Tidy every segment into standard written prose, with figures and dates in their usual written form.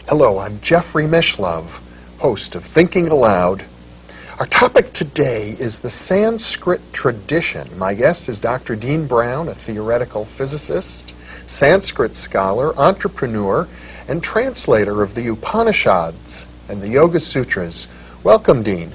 Hello, I'm Jeffrey Mishlove, host of Thinking Aloud. Our topic today is the Sanskrit tradition. My guest is Dr. Dean Brown, a theoretical physicist, Sanskrit scholar, entrepreneur, and translator of the Upanishads and the Yoga Sutras. Welcome, Dean.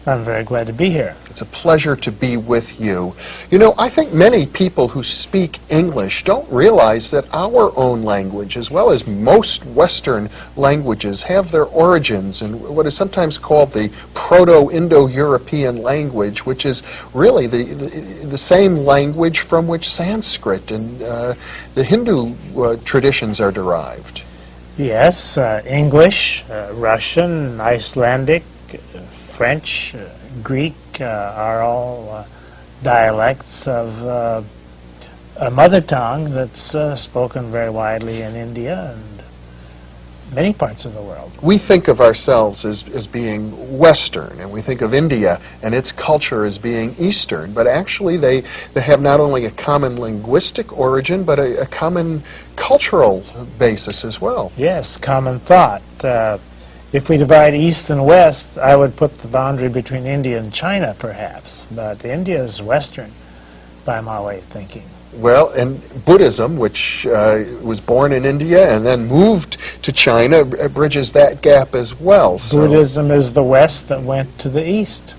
I'm very glad to be here. It's a pleasure to be with you. You know, I think many people who speak English don't realize that our own language, as well as most Western languages, have their origins in what is sometimes called the Proto-Indo-European language, which is really the same language from which Sanskrit and the Hindu traditions are derived. Yes, English, Russian, Icelandic, French, Greek are all dialects of a mother tongue that's spoken very widely in India and many parts of the world. We think of ourselves as being Western, and we think of India and its culture as being Eastern, but actually they have not only a common linguistic origin, but a common cultural basis as well. Yes, common thought. If we divide East and West, I would put the boundary between India and China, perhaps. But India is Western, by my way of thinking. Well, and Buddhism, which was born in India and then moved to China, bridges that gap as well. So Buddhism is the West that went to the East.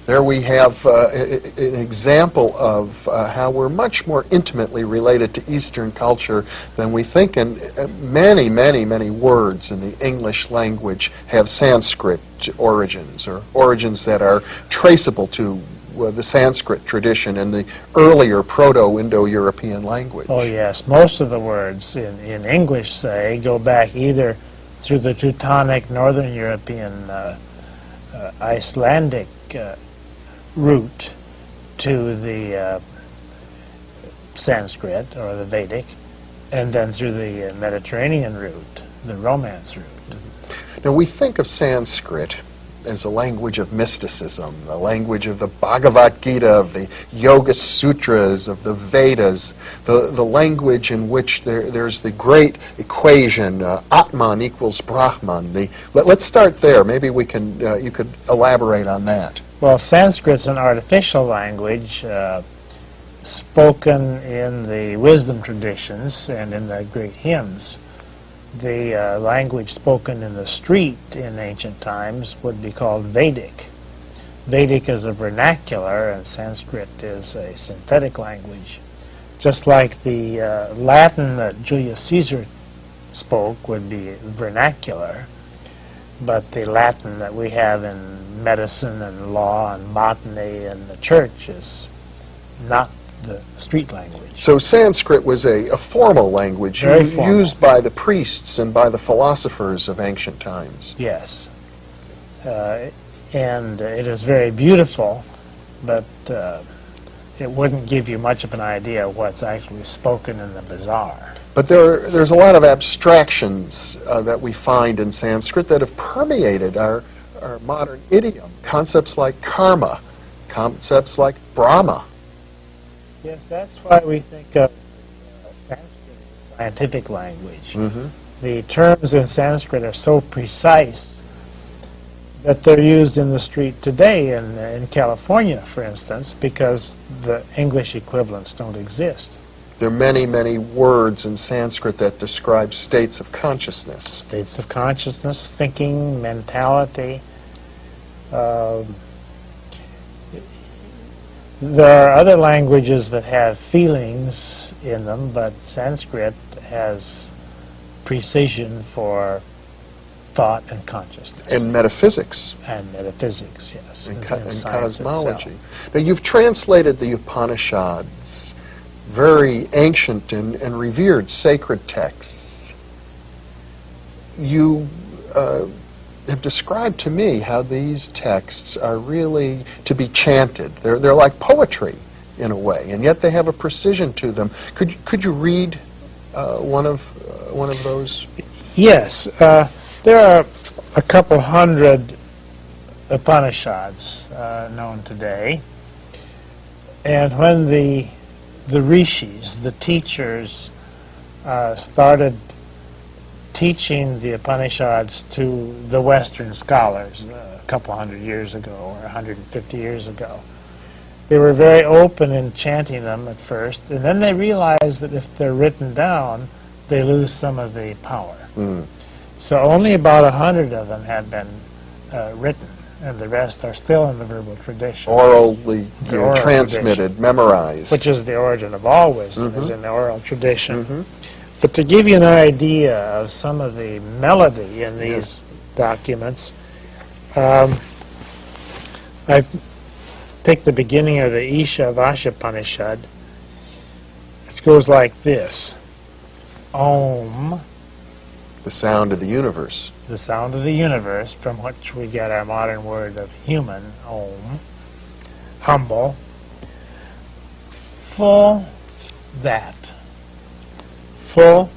There we have an example of how we're much more intimately related to Eastern culture than we think, and many, many, many words in the English language have Sanskrit origins, or origins that are traceable to the Sanskrit tradition and the earlier Proto-Indo-European language. Oh yes, most of the words in English, say, go back either through the Teutonic Northern European Icelandic route to the Sanskrit or the Vedic, and then through the Mediterranean route, the Romance route. Now we think of Sanskrit as a language of mysticism, the language of the Bhagavad Gita, of the Yoga Sutras, of the Vedas, the language in which there's the great equation, Atman equals Brahman. Let's start there. Maybe we can you could elaborate on that. Well, Sanskrit's an artificial language spoken in the wisdom traditions and in the great hymns. The language spoken in the street in ancient times would be called Vedic. Vedic is a vernacular, and Sanskrit is a synthetic language. Just like the Latin that Julius Caesar spoke would be vernacular, but the Latin that we have in medicine and law and botany and the church is not the street language. So Sanskrit was a formal language used by the priests and by the philosophers of ancient times. Yes. And it is very beautiful, but it wouldn't give you much of an idea of what's actually spoken in the bazaar. But there's a lot of abstractions that we find in Sanskrit that have permeated our modern idiom. Concepts like karma, concepts like Brahma. Yes, that's why we think of Sanskrit as a scientific language. Mm-hmm. The terms in Sanskrit are so precise that they're used in the street today in California, for instance, because the English equivalents don't exist. There are many, many words in Sanskrit that describe states of consciousness. States of consciousness, thinking, mentality. There are other languages that have feelings in them, but Sanskrit has precision for thought and consciousness. And metaphysics. And metaphysics, yes. And cosmology. Now, you've translated the Upanishads, very ancient and revered sacred texts. You have described to me how these texts are really to be chanted. They're like poetry in a way, and yet they have a precision to them. Could you read one of those? Yes, there are a couple hundred Upanishads known today, And when the rishis, the teachers, started teaching the Upanishads to the Western scholars a couple hundred years ago or 150 years ago, they were very open in chanting them at first, and then they realized that if they're written down, they lose some of the power. So only about 100 of them have been written, and the rest are still in the verbal tradition. Orally Oral transmitted, tradition, memorized. which is the origin of all wisdom, is in the oral tradition. But to give you an idea of some of the melody in these documents, I picked the beginning of the Isha Vashapanishad, which goes like this. Om, The sound of the universe. the sound of the universe, from which we get our modern word of human, Om. Humble. Full that. Full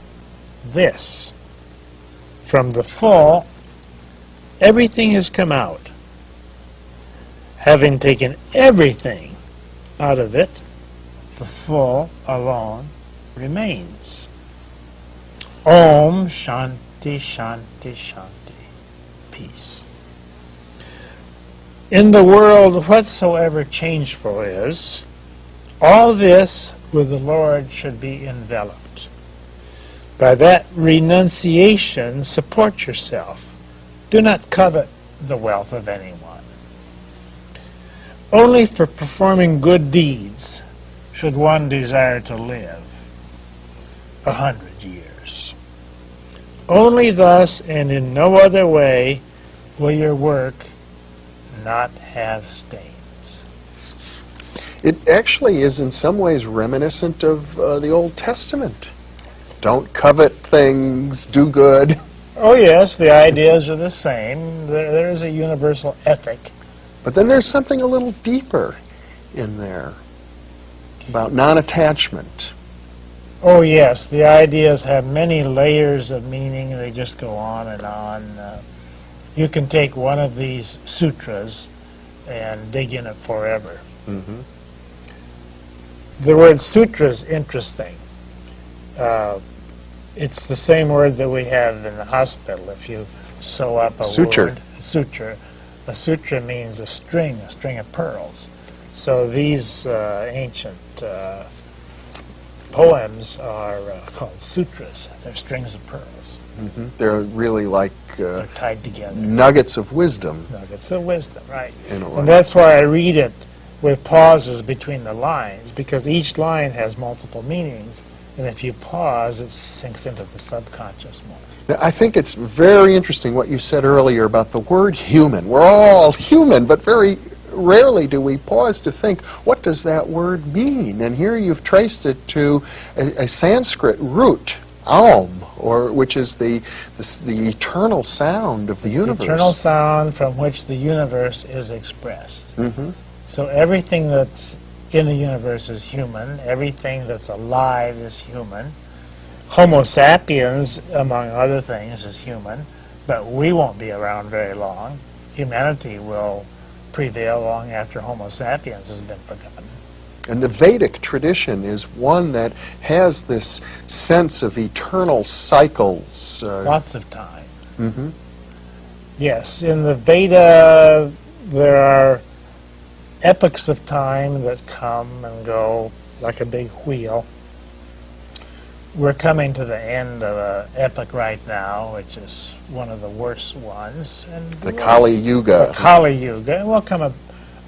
this. From the full, everything has come out. Having taken everything out of it, the full alone remains. Om Shanti Shanti Shanti. Peace. In the world whatsoever changeful is, all this with the Lord should be enveloped. By that renunciation, support yourself. Do not covet the wealth of anyone. Only for performing good deeds should one desire to live 100 years. Only thus and in no other way will your work not have stains. It actually is in some ways reminiscent of the Old Testament. Don't covet things, do good. Oh yes, the ideas are the same. There is a universal ethic. But then there's something a little deeper in there about non-attachment. Oh yes, the ideas have many layers of meaning. They just go on and on. You can take one of these sutras and dig in it forever. The word sutra is interesting. It's the same word that we have in the hospital. If you sew up a Suture. wound, suture. A sutra means a string of pearls. So these ancient poems are called sutras. They're strings of pearls. They're really like They're tied together. nuggets of wisdom. Nuggets of wisdom, right. In a way. And that's why I read it with pauses between the lines, because each line has multiple meanings, and if you pause, it sinks into the subconscious more. Now, I think it's very interesting what you said earlier about the word human. We're all human, but very rarely do we pause to think, what does that word mean? And here you've traced it to a Sanskrit root, Aum, which is the eternal sound of the universe. The eternal sound from which the universe is expressed. So everything that's in the universe is human. Everything that's alive is human. Homo sapiens, among other things, is human, but we won't be around very long. Humanity will prevail long after Homo sapiens has been forgotten. And the Vedic tradition is one that has this sense of eternal cycles. Lots of time. Yes, in the Veda there are epochs of time that come and go like a big wheel. We're coming to the end of an epoch right now, which is one of the worst ones. And The Kali Yuga. The Kali Yuga, and we'll come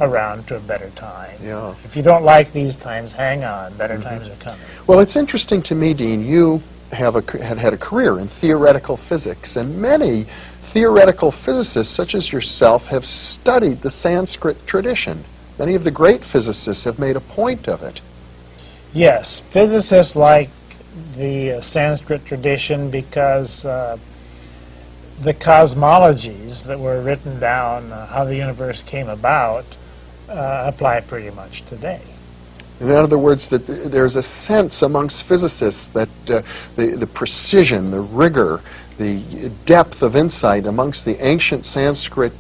around to a better time. Yeah. If you don't like these times, hang on. Better times are coming. Well, it's interesting to me, Dean, you had had a career in theoretical physics, and many theoretical physicists, such as yourself, have studied the Sanskrit tradition. Many of the great physicists have made a point of it. Yes, physicists like the Sanskrit tradition because the cosmologies that were written down, how the universe came about, apply pretty much today. In other words, that there's a sense amongst physicists that the precision, the rigor, the depth of insight amongst the ancient Sanskrit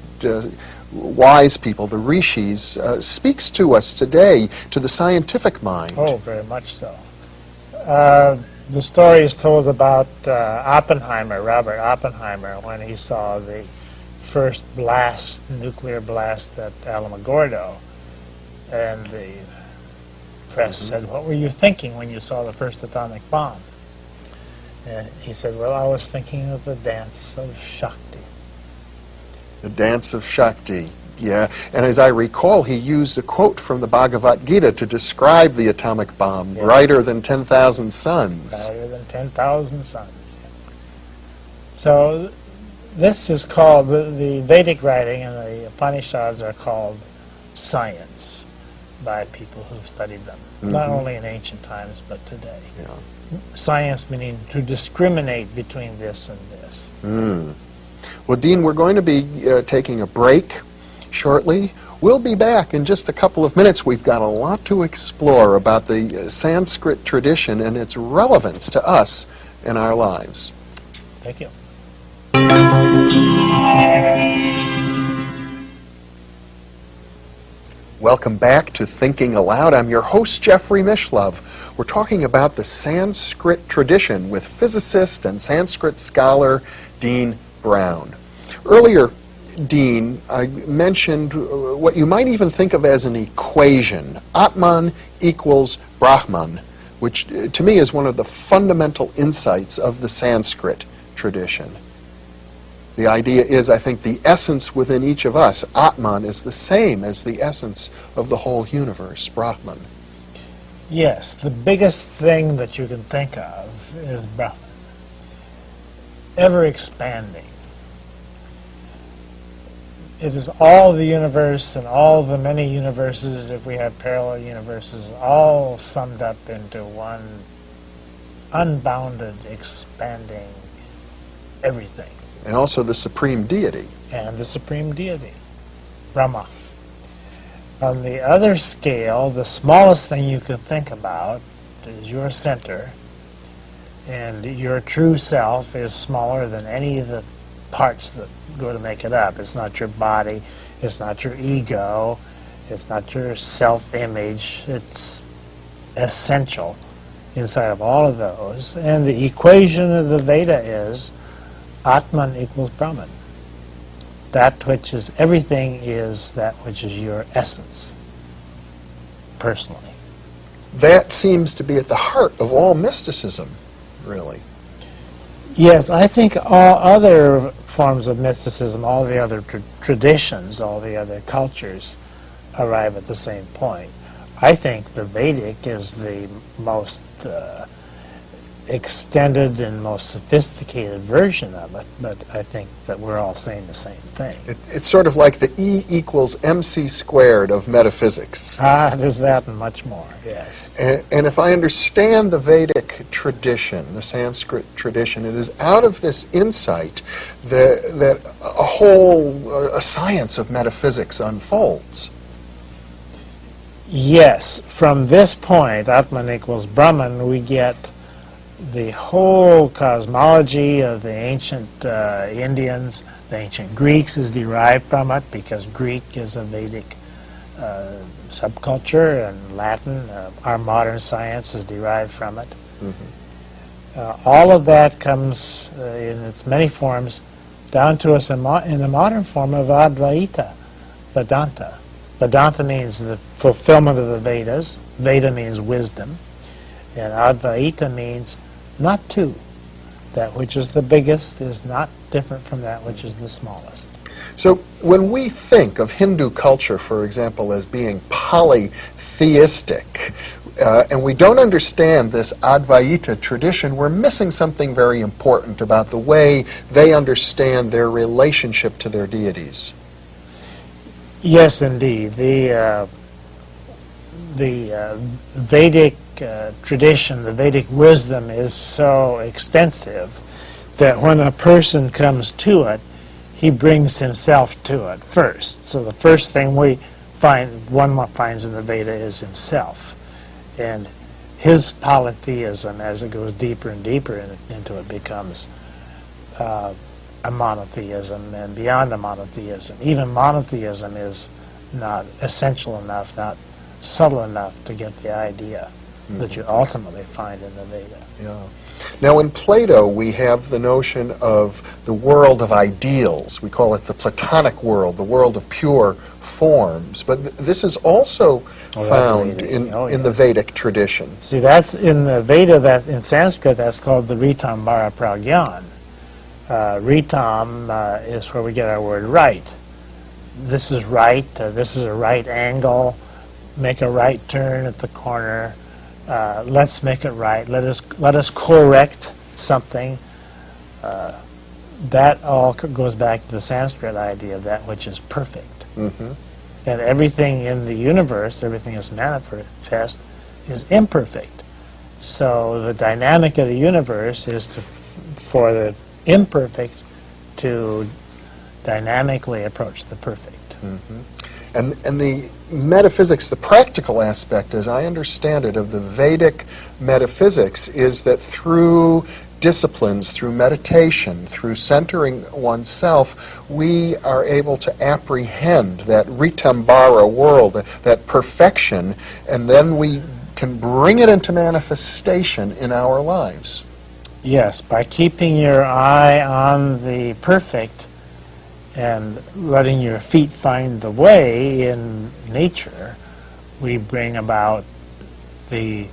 wise people, the rishis, speaks to us today, to the scientific mind. Oh, very much so. The story is told about Oppenheimer, Robert Oppenheimer, when he saw the first blast, nuclear blast at Alamogordo. And the press said, "What were you thinking when you saw the first atomic bomb?" And he said, "Well, I was thinking of the dance of Shakti." The dance of Shakti, yeah. And as I recall, he used a quote from the Bhagavad Gita to describe the atomic bomb, Yes. brighter than 10,000 suns. Brighter than 10,000 suns. So this is called, the Vedic writing and the Upanishads are called science by people who've studied them, not only in ancient times, but today. Yeah. Science meaning to discriminate between this and this. Well, Dean, we're going to be taking a break shortly. We'll be back in just a couple of minutes. We've got a lot to explore about the Sanskrit tradition and its relevance to us in our lives. Thank you. Welcome back to Thinking Aloud. I'm your host, Jeffrey Mishlove. We're talking about the Sanskrit tradition with physicist and Sanskrit scholar Dean Brown. Earlier, Dean, I mentioned what you might even think of as an equation, Atman equals Brahman, which to me is one of the fundamental insights of the Sanskrit tradition. The idea is, I think, the essence within each of us, Atman, is the same as the essence of the whole universe, Brahman. Yes, the biggest thing that you can think of is Brahman, ever expanding. It is all the universe and all the many universes, if we have parallel universes, all summed up into one unbounded, expanding everything. And also the supreme deity. And the supreme deity, Brahma. On the other scale, the smallest thing you can think about is your center, and your true self is smaller than any of the parts that go to make it up. It's not your body, it's not your ego, it's not your self-image, it's essential inside of all of those. And the equation of the Veda is Atman equals Brahman. That which is everything is that which is your essence, personally. That seems to be at the heart of all mysticism, really. Yes, I think all other forms of mysticism, all the other traditions, all the other cultures arrive at the same point. I think the Vedic is the most extended and most sophisticated version of it, but I think that we're all saying the same thing. It's sort of like the E equals MC squared of metaphysics. It is that and much more, yes. And if I understand the Vedic tradition, the Sanskrit tradition, it is out of this insight that a whole science of metaphysics unfolds. Yes, from this point, Atman equals Brahman, we get the whole cosmology of the ancient Indians, the ancient Greeks is derived from it because Greek is a Vedic subculture, and Latin, our modern science, is derived from it. All of that comes in its many forms down to us in the modern form of Advaita, Vedanta. Vedanta means the fulfillment of the Vedas. Veda means wisdom. And Advaita means not two. That which is the biggest is not different from that which is the smallest. So when we think of Hindu culture, for example, as being polytheistic, and we don't understand this Advaita tradition, we're missing something very important about the way they understand their relationship to their deities. Yes, indeed. The Vedic tradition, the Vedic wisdom is so extensive that when a person comes to it, he brings himself to it first. So the first thing one finds in the Veda is himself. And his polytheism, as it goes deeper and deeper into it, becomes a monotheism and beyond a monotheism. Even monotheism is not essential enough, not subtle enough to get the idea that you ultimately find in the Veda. Yeah. Now in Plato we have the notion of the world of ideals. We call it the Platonic world, the world of pure forms. But this is also found in the Vedic tradition. See, that's in the Veda, that in Sanskrit that's called the Ritambara Pragyan. Ritam is where we get our word right. This is right, this is a right angle, make a right turn at the corner, let's make it right, let us correct something. That all goes back to the Sanskrit idea of that which is perfect. Mm-hmm. And everything in the universe, everything that's manifest, is imperfect. So the dynamic of the universe is for the imperfect to dynamically approach the perfect. Mm-hmm. And the metaphysics, the practical aspect, as I understand it, of the Vedic metaphysics is that through disciplines, through meditation, through centering oneself, we are able to apprehend that Ritambara world, that perfection, and then we can bring it into manifestation in our lives. Yes, by keeping your eye on the perfect and letting your feet find the way in nature, we bring about the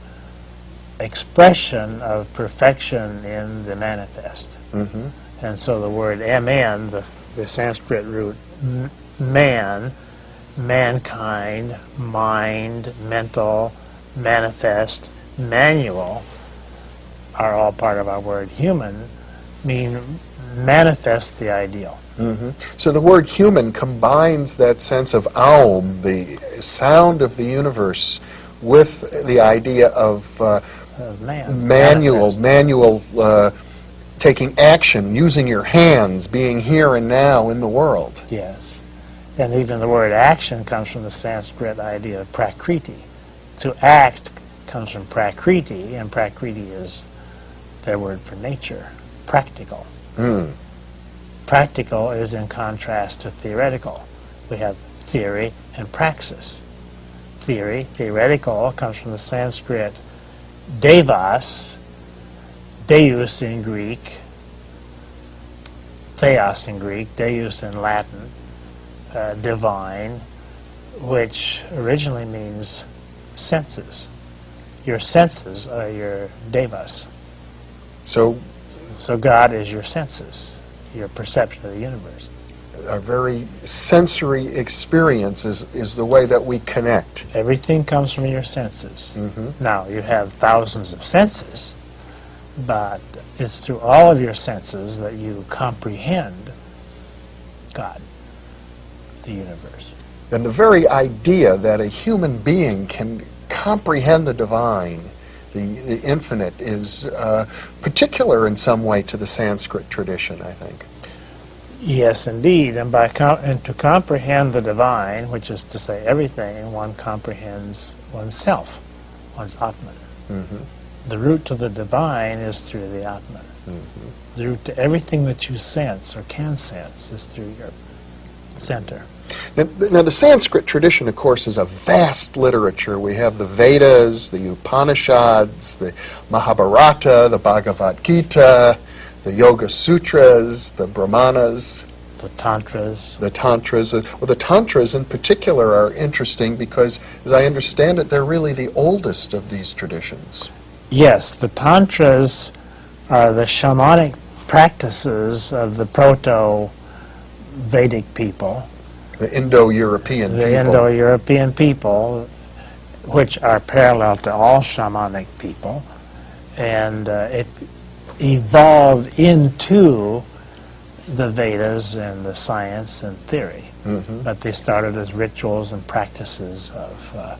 expression of perfection in the manifest. Mm-hmm. And so the word MN, the Sanskrit root man, mankind, mind, mental, manifest, manual, are all part of our word human, mean manifest the ideal. Mm-hmm. So the word human combines that sense of Aum, the sound of the universe, with the idea of manual taking action, using your hands, being here and now in the world. Yes. And even the word action comes from the Sanskrit idea of prakriti. To act comes from prakriti, and prakriti is their word for nature, practical. Mm. Practical is in contrast to theoretical. We have theory and praxis. Theory, theoretical, comes from the Sanskrit devas, deus in Greek, theos in Greek, deus in Latin, divine, which originally means senses. Your senses are your devas. So God is your senses, your perception of the universe. A very sensory experience is the way that we connect. Everything comes from your senses. Mm-hmm. Now, you have thousands of senses, but it's through all of your senses that you comprehend God, the universe. And the very idea that a human being can comprehend the divine, the infinite, is particular in some way to the Sanskrit tradition, I think. Yes, indeed. And to comprehend the divine, which is to say everything, one comprehends oneself, one's Atman. Mm-hmm. The route to the divine is through the Atman. Mm-hmm. The route to everything that you sense or can sense is through your center. Now, the Sanskrit tradition, of course, is a vast literature. We have the Vedas, the Upanishads, the Mahabharata, the Bhagavad Gita, the Yoga Sutras, the Brahmanas. The Tantras. The Tantras. Well, the Tantras in particular are interesting because, as I understand it, they're really the oldest of these traditions. Yes, the Tantras are the shamanic practices of the proto-Vedic people. The Indo-European people. The Indo-European people, which are parallel to all shamanic people. And it evolved into the Vedas and the science and theory. Mm-hmm. But they started as rituals and practices of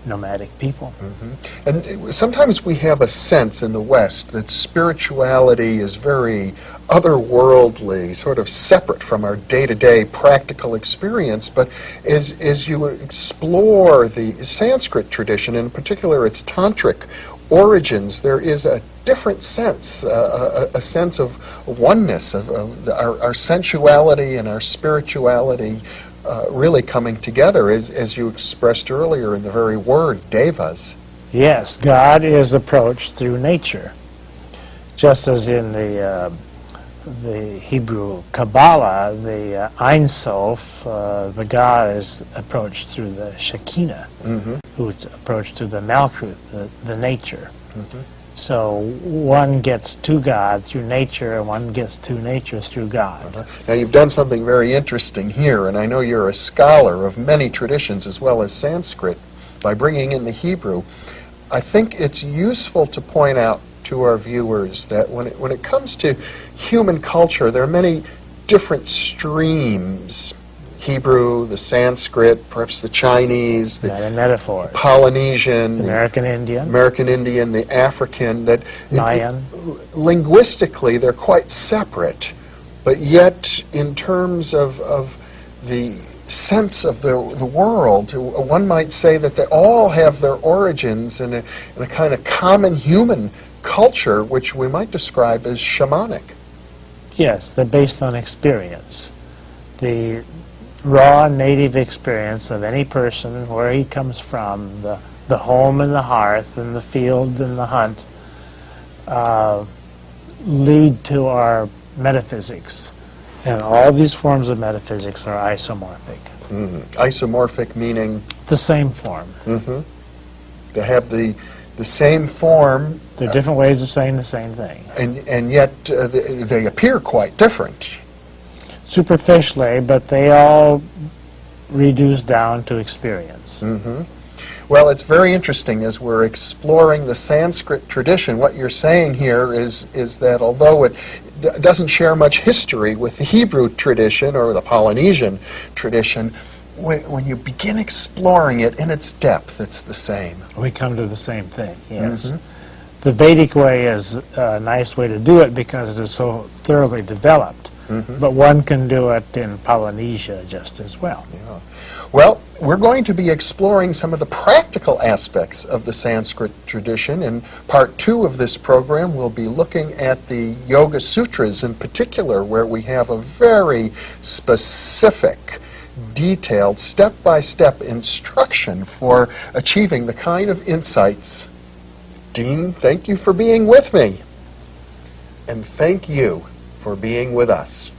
nomadic people. Mm-hmm. And sometimes we have a sense in the West that spirituality is very otherworldly, sort of separate from our day-to-day practical experience. But as you explore the Sanskrit tradition, in particular its tantric origins, there is a different sense, a sense of oneness, of our sensuality and our spirituality really coming together, as you expressed earlier in the very word, devas. Yes, God is approached through nature. Just as in the Hebrew Kabbalah, the Ein Sof, the God is approached through the Shekinah, who's approached through the Malkuth, the nature. So one gets to God through nature, and one gets to nature through God. Now you've done something very interesting here, and I know you're a scholar of many traditions as well as Sanskrit, by bringing in the Hebrew. I think it's useful to point out to our viewers that when it comes to human culture, there are many different streams. Hebrew, the Sanskrit, perhaps the Chinese, the metaphors. Polynesian, American Indian, the African, that Mayan. Linguistically they're quite separate, but yet in terms of the sense of the world, one might say that they all have their origins in a kind of common human culture, which we might describe as shamanic. Yes, they're based on experience. The raw native experience of any person, where he comes from, the home and the hearth and the field and the hunt, lead to our metaphysics. And all these forms of metaphysics are isomorphic. Isomorphic meaning? The same form. They have the same form. They're different ways of saying the same thing. And yet they appear quite different. Superficially, but they all reduce down to experience. Well, it's very interesting as we're exploring the Sanskrit tradition. What you're saying here is that although it doesn't share much history with the Hebrew tradition or the Polynesian tradition, when you begin exploring it in its depth, it's the same. We come to the same thing, yes. The Vedic way is a nice way to do it because it is so thoroughly developed. But one can do it in Polynesia just as well. Yeah. Well, we're going to be exploring some of the practical aspects of the Sanskrit tradition. In part 2 of this program, we'll be looking at the Yoga Sutras in particular, where we have a very specific, detailed, step-by-step instruction for achieving the kind of insights. Dean, thank you for being with me. And thank you for being with us.